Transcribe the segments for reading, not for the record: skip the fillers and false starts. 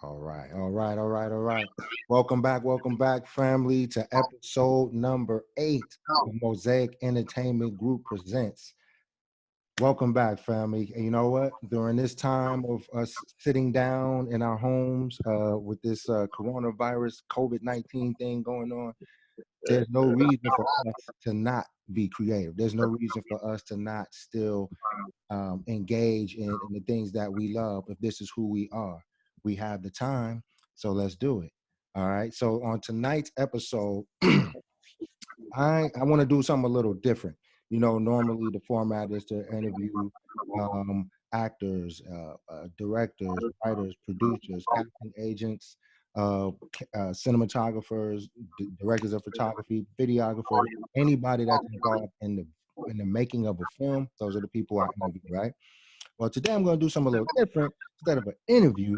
All right, all right, all right, all right. Welcome back, family, to episode number 8 of Mosaic Entertainment Group Presents. Welcome back, family. And you know what? During this time of us sitting down in our homes with this coronavirus COVID-19 thing going on, there's no reason for us to not be creative. There's no reason for us to not still engage in the things that we love if this is who we are. We have the time, so let's do it. All right. So on tonight's episode, I want to do something a little different. You know, normally the format is to interview actors, directors, writers, producers, casting agents, cinematographers, directors of photography, videographers, anybody that's involved in the making of a film. Those are the people I interview, right? Well, today I'm going to do something a little different. Instead of an interview,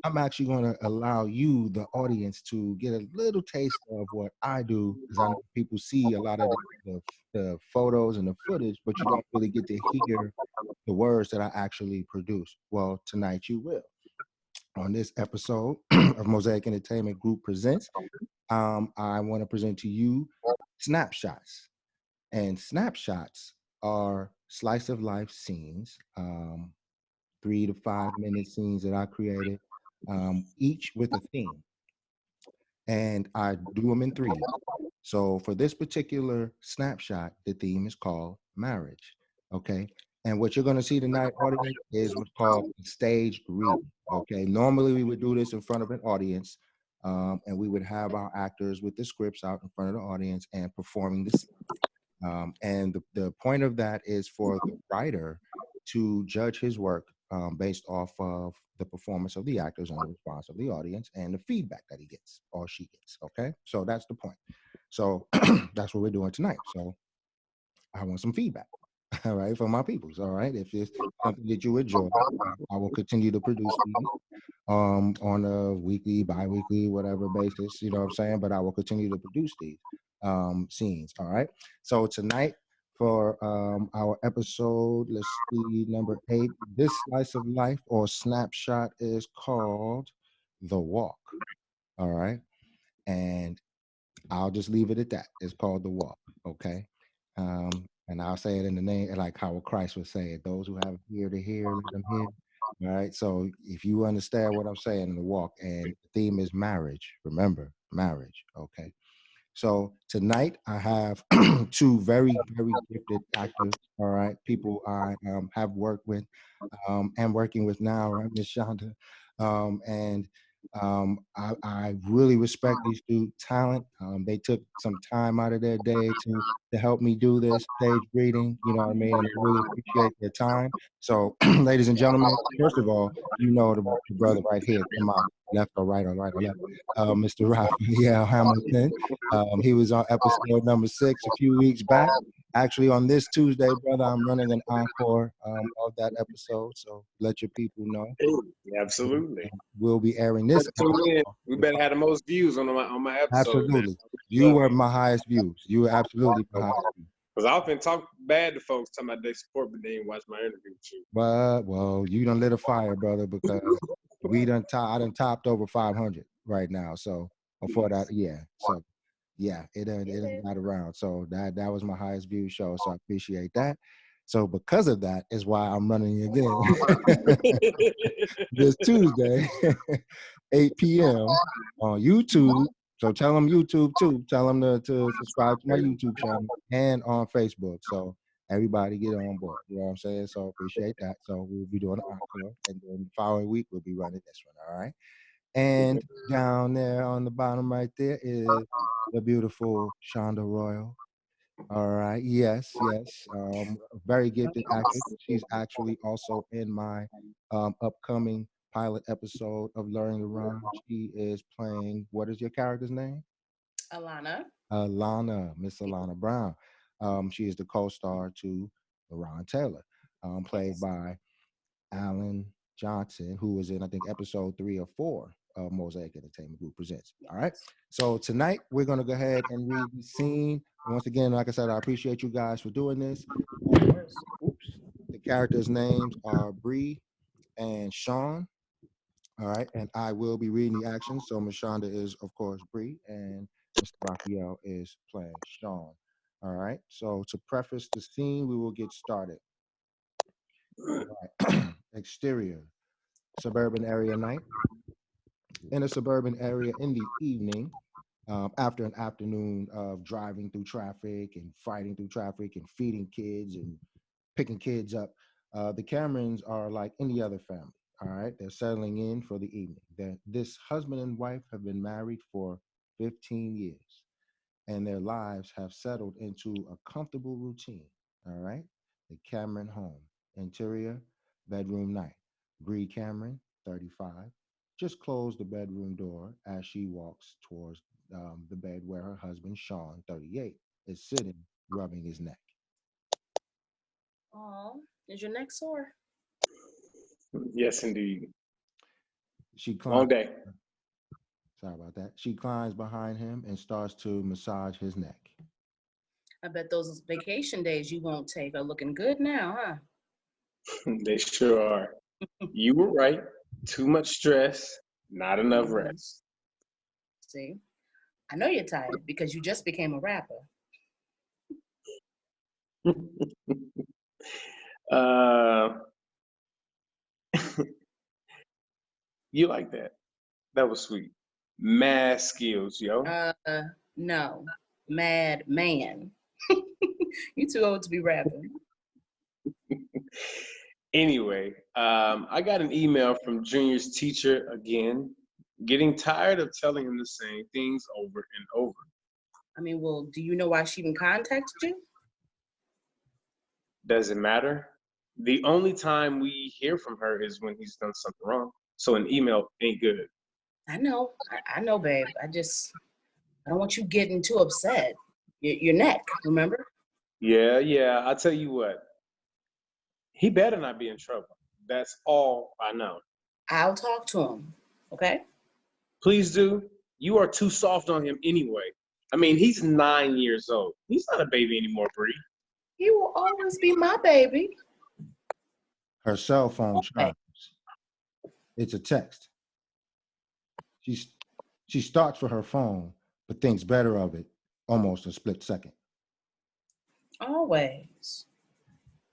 I'm actually going to allow you, the audience, to get a little taste of what I do, because I know people see a lot of the photos and the footage, but you don't really get to hear the words that I actually produce. Well, tonight you will. On this episode of Mosaic Entertainment Group Presents, I want to present to you Snapshots. And snapshots are slice of life scenes, 3 to 5 minute scenes that I created, each with a theme. And I do them in threes. So for this particular snapshot, the theme is called marriage. Okay. And what you're going to see tonight, audience, is what's called stage reading. Okay. Normally we would do this in front of an audience, and we would have our actors with the scripts out in front of the audience and performing the scene. And the point of that is for the writer to judge his work based off of the performance of the actors and the response of the audience and the feedback that he gets or she gets. Okay. So that's the point. So that's what we're doing tonight. So I want some feedback. All right, from my peoples. All right. If it's something that you enjoy, I will continue to produce these on a weekly, bi-weekly, whatever basis, you know what I'm saying? But I will continue to produce these scenes. All right. So tonight for our episode, let's see, number 8, this slice of life or snapshot is called The Walk. All right. And I'll just leave it at that. It's called The Walk. Okay. And I'll say it in the name, like how Christ would say it. Those who have ear to hear, let them hear. All right. So if you understand what I'm saying in The Walk, and the theme is marriage, remember, marriage. Okay. So tonight I have two very, very gifted actors. All right. People I have worked with and working with now, right, Miss Shonda. And I really respect these two talent. They took some time out of their day to help me do this stage reading. You know what I mean? And I really appreciate their time. So, ladies and gentlemen, first of all, you know the brother right here to my left or right or right or left, Mr. Rapheal Hamilton. He was on episode number 6 a few weeks back. Actually, on this Tuesday, brother, I'm running an encore of that episode, so let your people know. Absolutely. We'll be airing this episode. We better have the most views on my episode. Absolutely. You were my highest views. You were absolutely my highest views. Because I often talk bad to folks talking about they support, but they didn't watch my interview with you. But, well, you done lit a fire, brother, because I done topped over 500 right now. So before that, yeah. So yeah, it got around. So that was my highest view show. So I appreciate that. So because of that is why I'm running again this Tuesday, 8 p.m. on YouTube. So tell them YouTube too. Tell them to subscribe to my YouTube channel and on Facebook. So everybody get on board. You know what I'm saying? So appreciate that. So we'll be doing an encore, and then the following week we'll be running this one. All right. And down there on the bottom right there is the beautiful Shonda Royall. All right. Yes, yes. Very gifted actress. She's actually also in my upcoming pilot episode of Learning to Run. She is playing, what is your character's name? Alana. Alana, Miss Alana Brown. She is the co-star to LaRon Taylor, played by Alan Johnson, who was in, I think, episode 3 or 4 of Mosaic Entertainment Group Presents. All right. So tonight we're going to go ahead and read the scene. And once again, like I said, I appreciate you guys for doing this. Oops. The characters' names are Bree and Sean. All right, and I will be reading the actions. So Ms. Shonda is, of course, Bree, and Mr. Raphael is playing Sean. All right, so to preface the scene, we will get started. All right. Exterior, suburban area night. In a suburban area in the evening, after an afternoon of driving through traffic and fighting through traffic and feeding kids and picking kids up, the Camerons are like any other family. All right, they're settling in for the evening. This husband and wife have been married for 15 years, and their lives have settled into a comfortable routine. All right, the Cameron home. Interior, bedroom night. Bree Cameron, 35, just closed the bedroom door as she walks towards the bed where her husband, Sean, 38, is sitting, rubbing his neck. Oh, is your neck sore? Yes, indeed. She Long climbs. day. Sorry about that. She climbs behind him and starts to massage his neck. I bet those vacation days you won't take are looking good now, huh? They sure are. You were right. Too much stress, not enough rest. See, I know you're tired because you just became a rapper. uh, you like that? That was sweet. Mad skills, yo. No, mad man. You too old to be rapping. Anyway, I got an email from Junior's teacher again, getting tired of telling him the same things over and over. I mean, well, do you know why she even contacted you? Does it matter? The only time we hear from her is when he's done something wrong. So an email ain't good. I know, babe. I don't want you getting too upset. Your neck, remember? Yeah. I'll tell you what. He better not be in trouble. That's all I know. I'll talk to him, okay? Please do. You are too soft on him anyway. I mean, he's 9 years old. He's not a baby anymore, Bree. He will always be my baby. Her cell phone Okay. chimes. It's a text. She starts for her phone, but thinks better of it almost a split second. Always.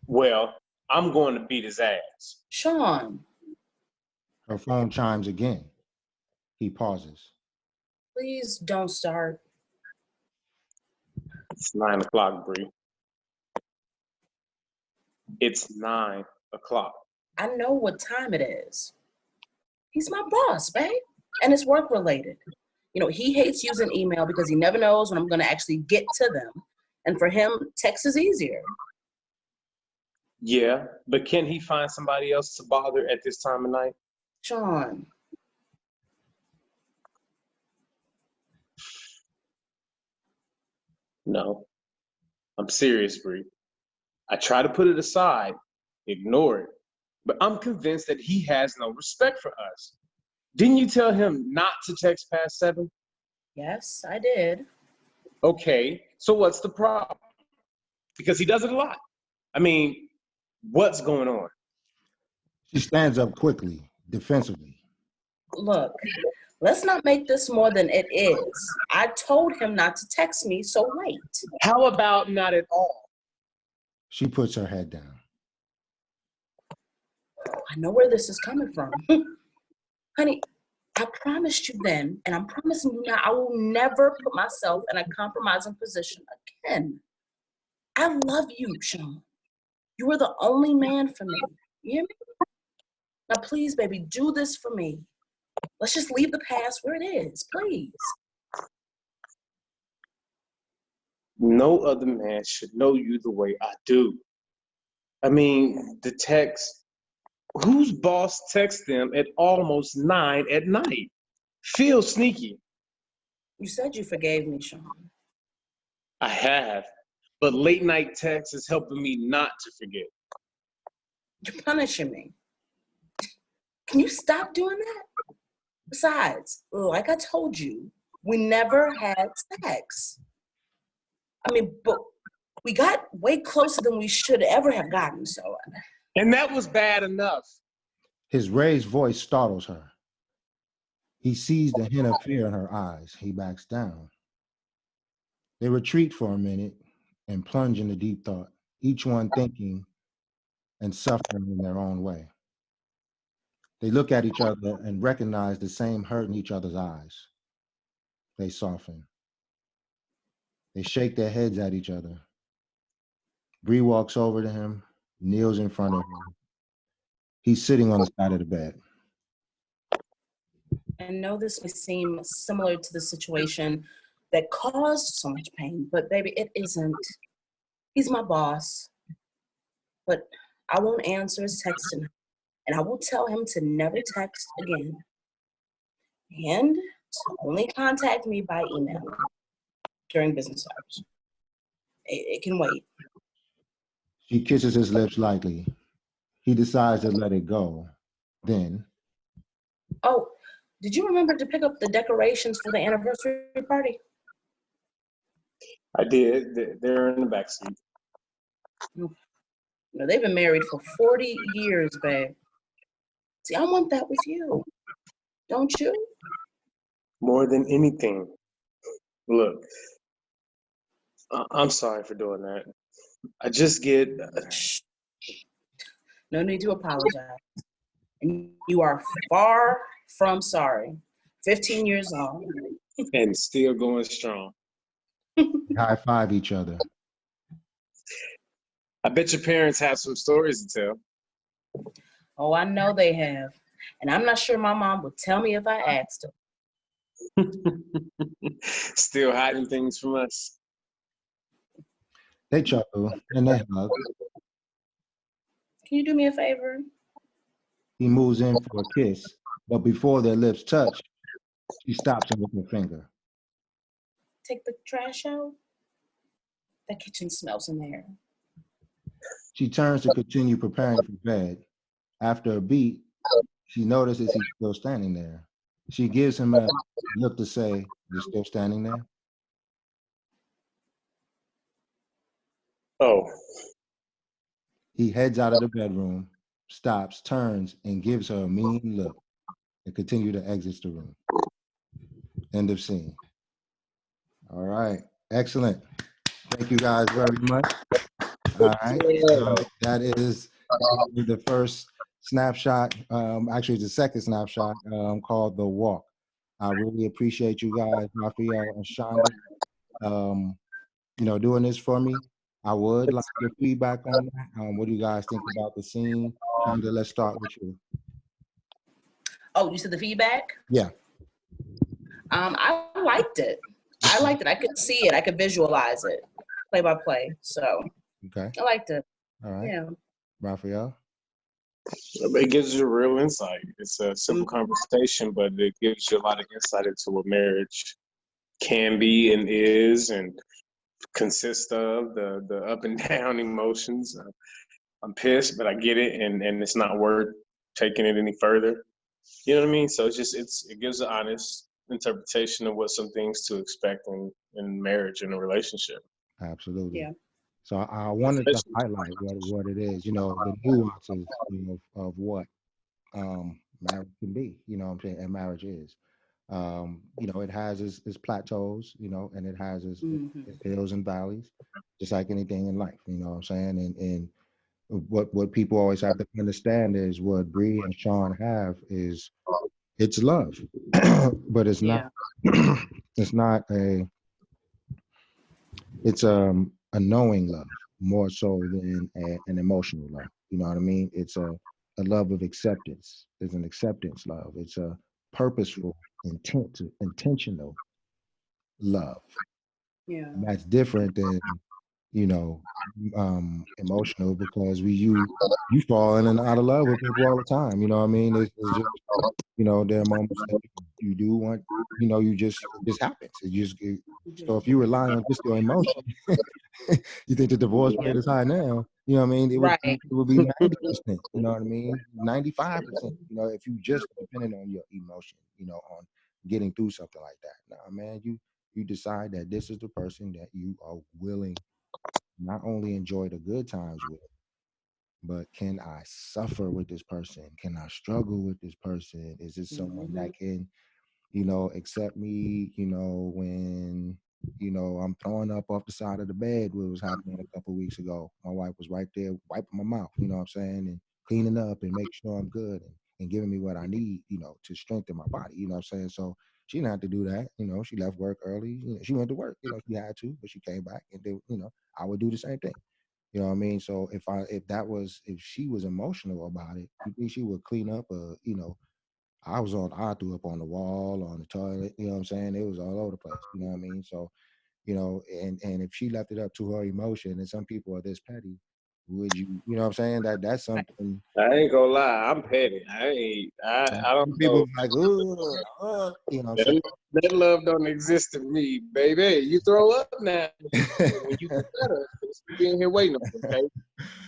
Well, I'm going to beat his ass. Sean, Her phone chimes again. He pauses. please don't start. It's 9 o'clock, Bree. It's 9 o'clock. I know what time it is. He's my boss, babe, and it's work related. You know, he hates using email because he never knows when I'm going to actually get to them. And for him, text is easier. Yeah, but can he find somebody else to bother at this time of night? Sean, No, I'm serious, Bree. I try to put it aside, ignore it, but I'm convinced that he has no respect for us. Didn't you tell him not to text past 7? yes, I did. Okay, so what's the problem? Because he does it a lot. I mean, what's going on? She stands up quickly, defensively. Look, let's not make this more than it is. I told him not to text me so late. How about not at all? She puts her head down. I know where this is coming from. Honey, I promised you then, and I'm promising you now, I will never put myself in a compromising position again. I love you, Sean. You were the only man for me. You hear me? Now, please, baby, do this for me. Let's just leave the past where it is, please. No other man should know you the way I do. I mean, the text, whose boss texts them at almost 9 at night? Feels sneaky. You said you forgave me, Sean. I have, but late night text is helping me not to forget. You're punishing me. Can you stop doing that? Besides, like I told you, we never had sex. I mean, but we got way closer than we should ever have gotten, so. And that was bad enough. His raised voice startles her. He sees the hint of fear in her eyes. He backs down. They retreat for a minute and plunge into deep thought, each one thinking and suffering in their own way. They look at each other and recognize the same hurt in each other's eyes. They soften. They shake their heads at each other. Bree walks over to him, kneels in front of him. He's sitting on the side of the bed. I know this may seem similar to the situation that caused so much pain, but baby, it isn't. He's my boss, but I won't answer his text tonight, and I will tell him to never text again, and to only contact me by email during business hours. It can wait. She kisses his lips lightly. He decides to let it go. Then, Oh, did you remember to pick up the decorations for the anniversary party? I did. They're in the backseat. You know, they've been married for 40 years, babe. See, I want that with you. Don't you? More than anything. Look, I'm sorry for doing that. I just get Shh. No need to apologize. And you are far from sorry. 15 years on. and still going strong. they high five each other. I bet your parents have some stories to tell. Oh, I know they have. And I'm not sure my mom would tell me if I asked her. Still hiding things from us. They chuckle and they hug. Can you do me a favor? He moves in for a kiss, but before their lips touch, she stops him with her finger. Take the trash out? The kitchen smells in there. She turns to continue preparing for bed. After a beat, she notices he's still standing there. She gives him a look to say, "You're still standing there?" Oh, He heads out of the bedroom, stops, turns, and gives her a mean look and continue to exit the room. End of scene. All right. Excellent. Thank you guys very much. All right. So that is the first snapshot. Actually, it's the second snapshot called The Walk. I really appreciate you guys, Rapheal and Shonda, doing this for me. I would like your feedback on that. What do you guys think about the scene? Shonda, let's start with you. Oh, you said the feedback? Yeah. I liked it. I liked it. I could see it. I could visualize it, play by play. So Okay. I liked it. All right. Yeah. Rapheal? it gives you real insight. It's a simple conversation, but it gives you a lot of insight into what marriage can be and is and consists of, the up and down emotions. I'm pissed, but I get it, and it's not worth taking it any further. You know what I mean? So it gives an honest interpretation of what some things to expect in marriage and a relationship. Absolutely. Yeah. So I wanted to highlight what it is, the nuances, of what marriage can be, what I'm saying, and marriage is. It has its plateaus, and it has its hills and valleys, just like anything in life, you know what I'm saying? And what people always have to understand is what Bree and Sean have is it's love, but it's not it's not it's a knowing love more so than an emotional love. You know what I mean? It's a love of acceptance. It's an acceptance love. It's a purposeful, intentional love. Yeah. And that's different than you know emotional, because you fall in and out of love with people all the time. You know what I mean? It's just there are moments that you do want, it just happens. So if you rely on just your emotion, you think the divorce rate is high now. You know what I mean? Right. It would be 90%. You know what I mean? 95%. If you just depended on your emotion, on getting through something like that. Nah, man, you decide that this is the person that you are willing not only enjoy the good times with, but can I suffer with this person? Can I struggle with this person? Is it someone that can accept me, when, I'm throwing up off the side of the bed, what was happening a couple weeks ago. My wife was right there wiping my mouth, you know what I'm saying, and cleaning up and making sure I'm good and giving me what I need, to strengthen my body, you know what I'm saying? So she didn't have to do that, she left work early, she went to work, she had to, but she came back and did, I would do the same thing. You know what I mean? So if she was emotional about it, you think she would clean up I threw up on the wall, on the toilet, you know what I'm saying? It was all over the place, you know what I mean? So, and if she left it up to her emotion, and some people are this petty, would you know what I'm saying? That's something. I ain't gonna lie, I'm petty. I don't Some know. people like, you know what I'm That love don't exist in me, baby. You throw up now. When you get better, you be in here waiting on me, okay?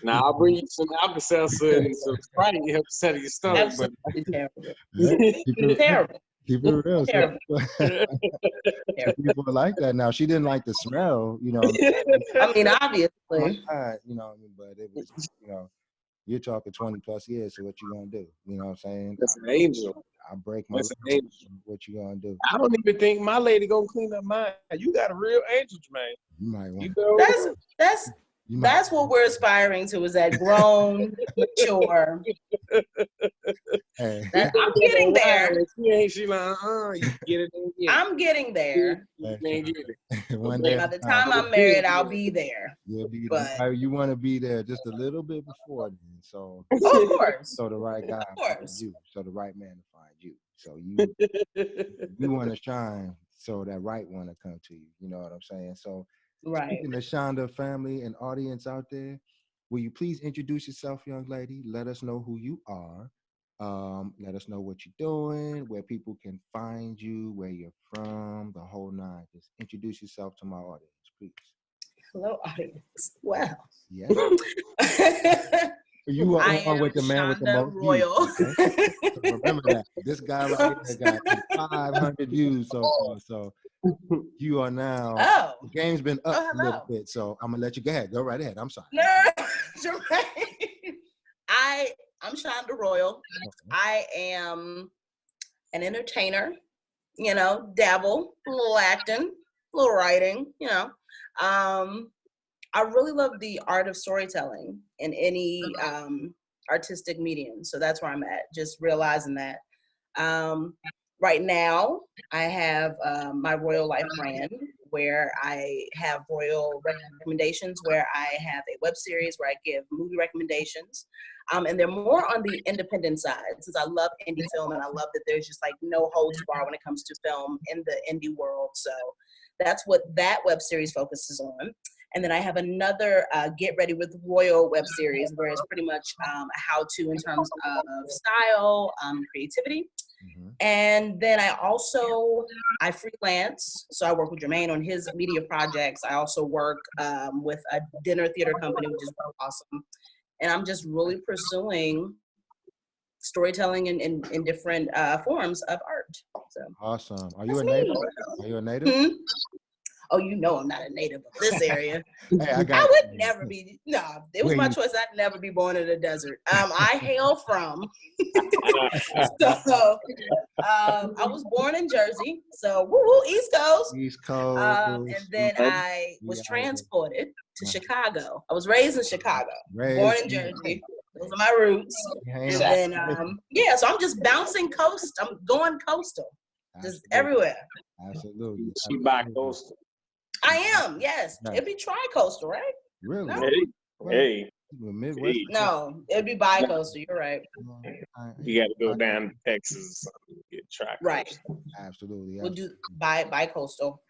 Now I'll bring you some Alka-Seltzer and some Sprite to help settle your stomach, but Absolutely terrible. saying? Terrible. Keep it real. Terrible. Some people are like that. Now, she didn't like the smell, you know what I mean? I mean, Oh my obviously. God, you know what I mean? But it was, you're talking 20 plus years, so what you gonna do? You know what I'm saying? that's an angel. I break my That's leg. an angel. What you gonna do? I don't even think my lady gonna clean up mine. You got a real angel, man. You might want You to. know? That's what we're aspiring to, is that grown, mature. Hey, I'm getting there. She like, you get it and get it. I'm getting there. You can't get it. one day By at the a time. time I'm married, I'll be there. You'll be But you want to be there just a little bit before then. So oh, of course. so the right guy Of finds course. you. So the right man to find you. So you want to shine, so that right one to come to you. You know what I'm saying? So Right. speaking of Shonda family and audience out there, will you please introduce yourself, young lady? Let us know who you are. Let us know what you're doing, where people can find you, where you're from, the whole nine. Just introduce yourself to my audience, please. Hello, audience. Well, Yes. You are I on am with the man with the Shonda most views. Royall. Okay? So remember that. This guy right here got 500 views so far. So you are now, Oh. the game's been up a little Hello. bit. So I'm going to let you go ahead. Go right ahead. I'm sorry. No, Jermaine. I'm Shonda Royall. I am an entertainer, dabble, a little acting, a little writing, I really love the art of storytelling in any artistic medium. So that's where I'm at, just realizing that. Right now, I have my Royal Life brand, where I have royal recommendations, where I have a web series where I give movie recommendations. And they're more on the independent side, since I love indie film and I love that there's just like no holds bar when it comes to film in the indie world. So that's what that web series focuses on. And then I have another Get Ready with Royal web series, where it's pretty much a how-to in terms of style, creativity. Mm-hmm. And then I freelance. So I work with Jermaine on his media projects. I also work with a dinner theater company, which is really awesome. And I'm just really pursuing storytelling in different forms of art. So Awesome. Are you a that's native? me. Are you a native? Hmm? Oh, I'm not a native of this area. Hey, I would never be. No, it was Where my you- choice. I'd never be born in the desert. I hail from. So, I was born in Jersey. So, woo, East Coast. East Coast. And then I was Yeah, transported to Uh-huh. Chicago. I was raised in Chicago, born Raised in Jersey. Those are my roots. And then, so I'm just bouncing coast. I'm going coastal, just everywhere. Absolutely. She bi-coastal. I am, yes. It'd be tri-coastal, right? Really? No? Hey, Midwest. No, it'd be bi-coastal. You're right. you got to go down to Texas or something to get tri-coastal. Right. Absolutely. We'll do bi-coastal.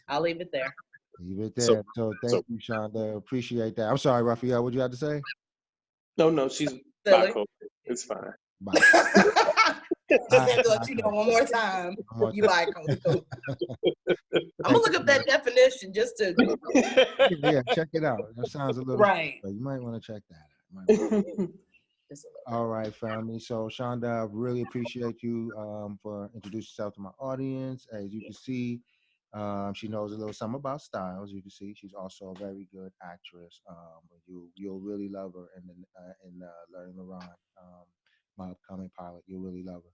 I'll leave it there. Leave it there. So thank you, Shonda. Appreciate that. I'm sorry, Rapheal. What you have to say? No, she's Silly. bi-coastal. It's fine. Bye. Just have to let you know one more time. You bi-coastal. I'm gonna look up that definition just to. Yeah, check it out. That sounds a little right. But you might want to check that out. All right, family. So Shonda, I really appreciate you for introducing yourself to my audience. As you can see, she knows a little something about style. As you can see, she's also a very good actress. You'll really love her in Learning to Rhyme, my upcoming pilot. You'll really love her.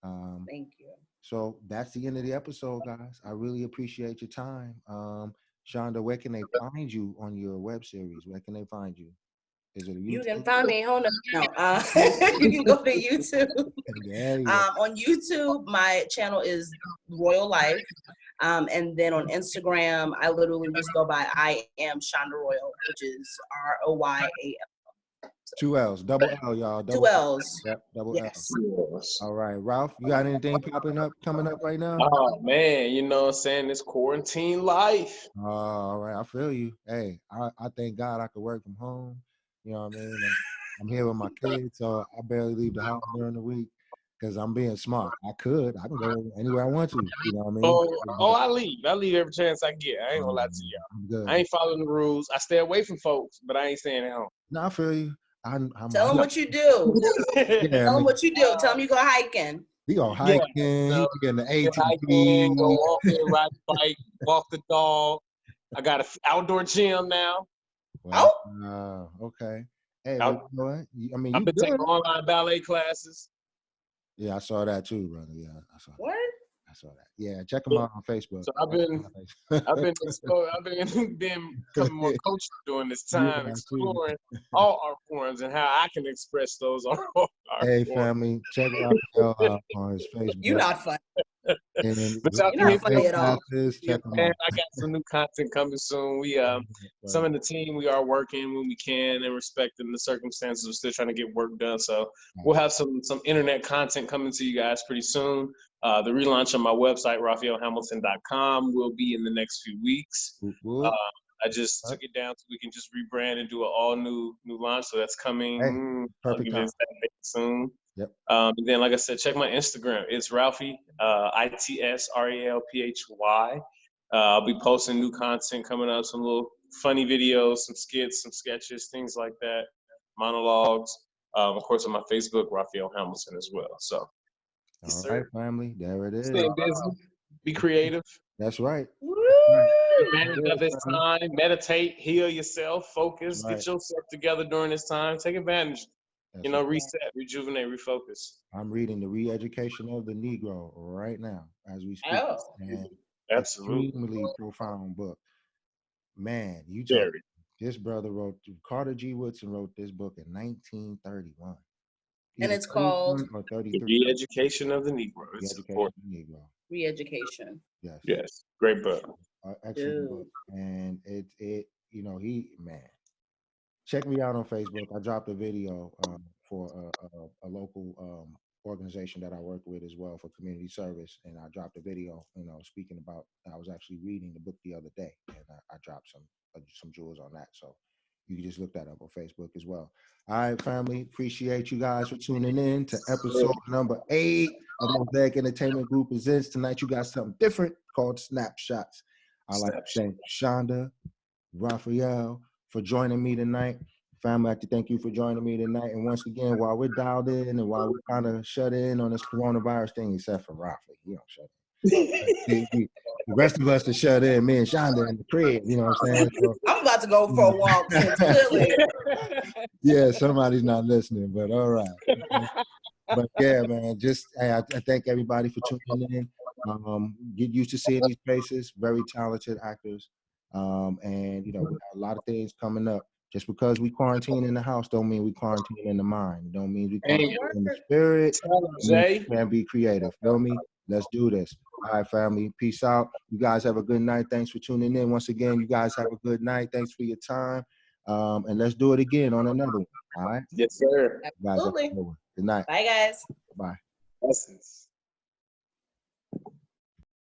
Thank you. So that's the end of the episode, guys. I really appreciate your time. Shonda, where can they find you on your web series? Where can they find you? Is it a You can YouTube? find me. Hold on. No, you can go to YouTube. There you go. On YouTube, my channel is Royal Life. And then on Instagram, I literally just go by I am Shonda Royall, which is Royal. 2 L's, double L, y'all. Two L's. Yep, double Yes. L. All right, Ralph, you got anything coming up right now? Oh man, you know what I'm saying? This quarantine life. All right, I feel you. Hey, I thank God I could work from home. You know what I mean? And I'm here with my kids, so I barely leave the house during the week because I'm being smart. I can go anywhere I want to. You know what I mean? I leave. I leave every chance I get. I ain't gonna lie to y'all. I'm good. I ain't following the rules. I stay away from folks, but I ain't staying at home. No, I feel you. Tell them what you do. Yeah, Tell them what you do. Tell them you go hiking. He go hiking. Yeah, He getting the hiking, go ATV. walking, ride the bike, walk the dog. I got an outdoor gym now. Wow. Okay. Hey, well, you know what? I mean, I've you been good. taking online ballet classes. Yeah, I saw that too, brother. Yeah, I saw that. What? I saw that. Yeah, check them out on Facebook. So I've been becoming more coachable during this time, Yeah, exploring all art forms and how I can express those art Hey, forms. family, check Rapheal out on his Facebook. You're not funny. And But y'all You're not funny at all. check them man, out. I got some new content coming soon. We some of the team, we are working when we can and respecting the circumstances. We're still trying to get work done. So we'll have some internet content coming to you guys pretty soon. The relaunch on my website, RaphealHamilton.com, will be in the next few weeks. I just took it down so we can just rebrand and do an all new launch. So that's coming. Hey, perfect time. Soon. Yep. And then, like I said, check my Instagram. It's Ralphie, ITSRALPHY. I'll be posting new content coming up, some little funny videos, some skits, some sketches, things like that, monologues. Of course, on my Facebook, Rapheal Hamilton as well. So, All right, family, there it is. Stay busy, be creative. That's right. Manage of this time, meditate, heal yourself, focus, get yourself together during this time. Take advantage. Reset, rejuvenate, refocus. I'm reading The Re-Education of the Negro right now as we speak. Oh, and absolutely. Extremely profound book. Man, you talk. This brother Carter G. Woodson wrote this book in 1931. And it's called or 33. The Re-Education of the Negro. It's important. Re-Education. Yes. Great book. Excellent book. And check me out on Facebook. I dropped a video for a local organization that I work with as well for community service, and I dropped a video, speaking about. I was actually reading the book the other day, and I dropped some jewels on that. So you can just look that up on Facebook as well. All right, family. Appreciate you guys for tuning in to episode number 8 of MEG Entertainment Group Presents. Tonight you got something different called Snapshots. I like to thank Shonda, Rapheal for joining me tonight. Family, I'd like to thank you for joining me tonight. And once again, while we're dialed in and while we're kind of shut in on this coronavirus thing, except for Rapheal, he don't shut in. The rest of us are shut in, me and Shonda in the crib, you know what I'm saying? So, I'm about to go for a walk since clearly. Yeah, somebody's not listening, but all right. But yeah, man, I thank everybody for tuning in. Get used to seeing these faces, very talented actors. And we have a lot of things coming up. Just because we quarantine in the house don't mean we quarantine in the mind. Don't mean we quarantine in the spirit. We can be creative. Feel me? Let's do this. All right, family. Peace out. You guys have a good night. Thanks for tuning in. Once again, you guys have a good night. Thanks for your time. And let's do it again on another one. All right? Yes, sir. Absolutely. Good night. Bye, guys. Bye. Blessings.